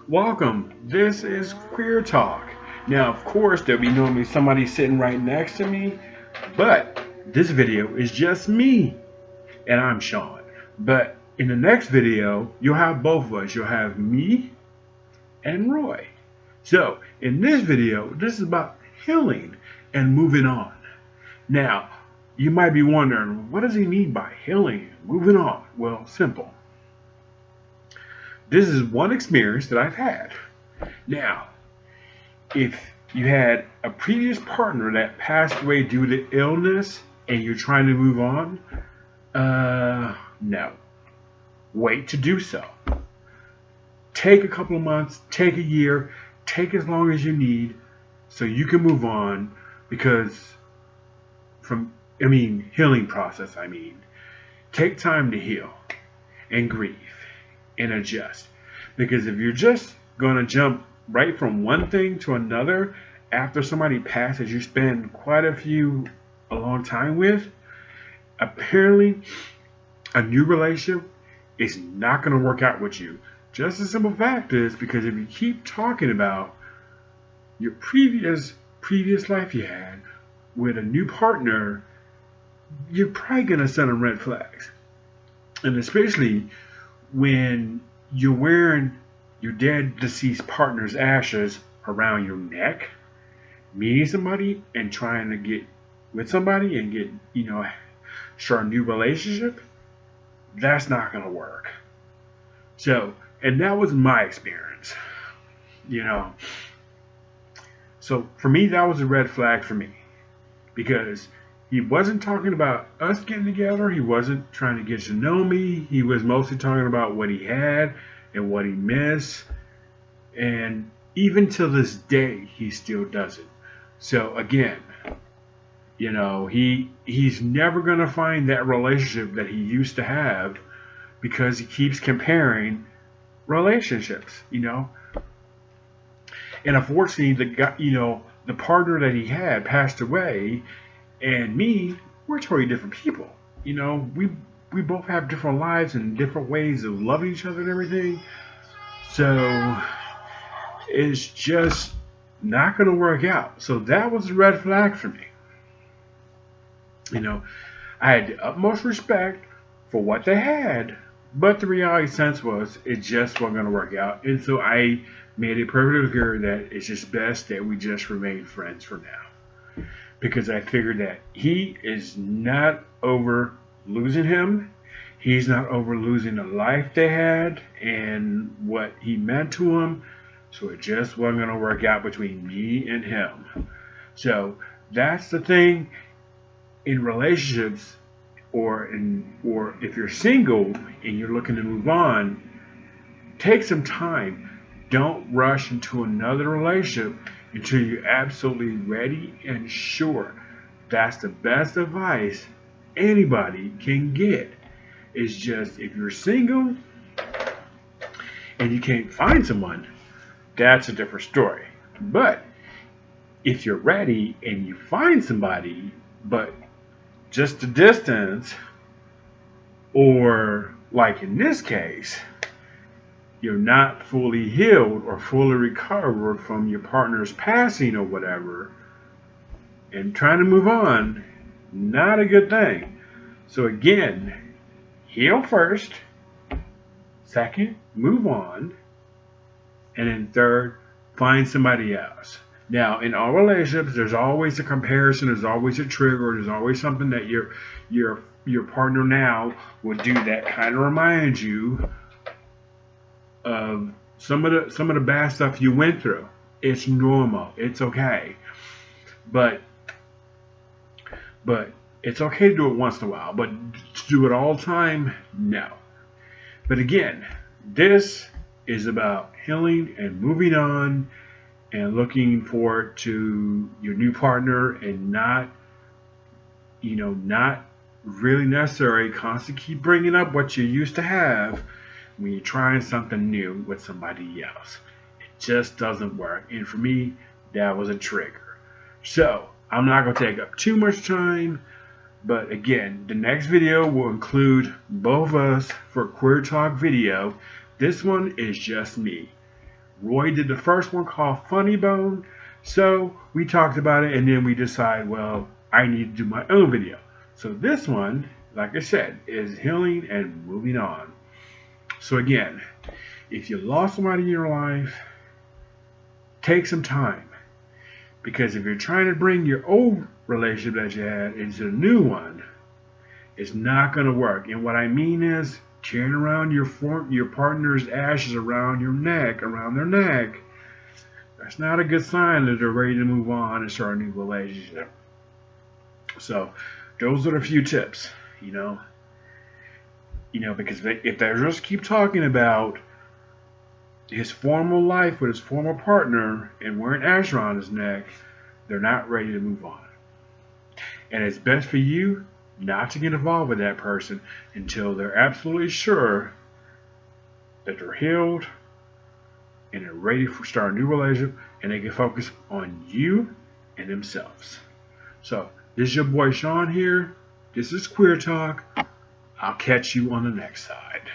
Welcome. This is Queer Talk. Now, of course, there'll be normally somebody sitting right next to me, but this video is just me, and I'm Sean. But in the next video, you'll have both of us. You'll have me and Roy. So, in this video, this is about healing and moving on. Now, you might be wondering, what does he mean by healing and moving on? Well, simple. This is one experience that I've had. Now, if you had a previous partner that passed away due to illness and you're trying to move on, no. Wait to do so. Take a couple of months, take a year, take as long as you need so you can move on because healing process, take time to heal and grieve and adjust. Because if you're just going to jump right from one thing to another after somebody passes you spend a long time with, apparently a new relationship is not going to work out with you. Just a simple fact is because if you keep talking about your previous life you had with a new partner, you're probably going to send them red flags. And especially when you're wearing your dead deceased partner's ashes around your neck, meeting somebody and trying to get with somebody and get, start a new relationship, that's not going to work. So, and that was my experience, you know. So for me, that was a red flag for me because he wasn't talking about us getting together. He wasn't trying to get to know me. He was mostly talking about what he had and what he missed. And even till this day, he still does it. So again, he's never going to find that relationship that he used to have because he keeps comparing relationships, And unfortunately, the partner that he had passed away, and me, we're totally different people. We both have different lives and different ways of loving each other and everything. So it's just not going to work out. So that was a red flag for me. I had the utmost respect for what they had, but the reality sense was it just wasn't going to work out. And so I made it perfectly clear that it's just best that we just remain friends for now. Because I figured that he is not over losing him. He's not over losing the life they had and what he meant to him. So it just wasn't going to work out between me and him. So that's the thing in relationships or if you're single and you're looking to move on, take some time. Don't rush into another relationship until you're absolutely ready and sure. That's the best advice anybody can get. It's just if you're single and you can't find someone, that's a different story. But if you're ready and you find somebody, but just the distance, or like in this case, you're not fully healed or fully recovered from your partner's passing or whatever, and trying to move on, not a good thing. So again, heal first. Second, move on. And then third, find somebody else. Now, in all relationships, there's always a comparison. There's always a trigger. There's always something that your partner now will do that kind of reminds you of some of the bad stuff you went through. It's normal. It's okay. But it's okay to do it once in a while. But to do it all the time, no. But again, this is about healing and moving on and looking forward to your new partner and not really necessary constantly keep bringing up what you used to have when you're trying something new with somebody else. It just doesn't work. And for me, that was a trigger. So I'm not going to take up too much time. But again, the next video will include both of us for Queer Talk video. This one is just me. Roy did the first one called Funny Bone. So we talked about it and then we decided, well, I need to do my own video. So this one, like I said, is healing and moving on. So again, if you lost somebody in your life, take some time. Because if you're trying to bring your old relationship that you had into the new one, it's not going to work. And what I mean is carrying around your partner's ashes around their neck. That's not a good sign that they're ready to move on and start a new relationship. So those are the few tips, because if they just keep talking about his former life with his former partner and wearing ash around his neck, they're not ready to move on. And it's best for you not to get involved with that person until they're absolutely sure that they're healed and they're ready to start a new relationship and they can focus on you and themselves. So, this is your boy Sean here. This is Queer Talk. I'll catch you on the next side.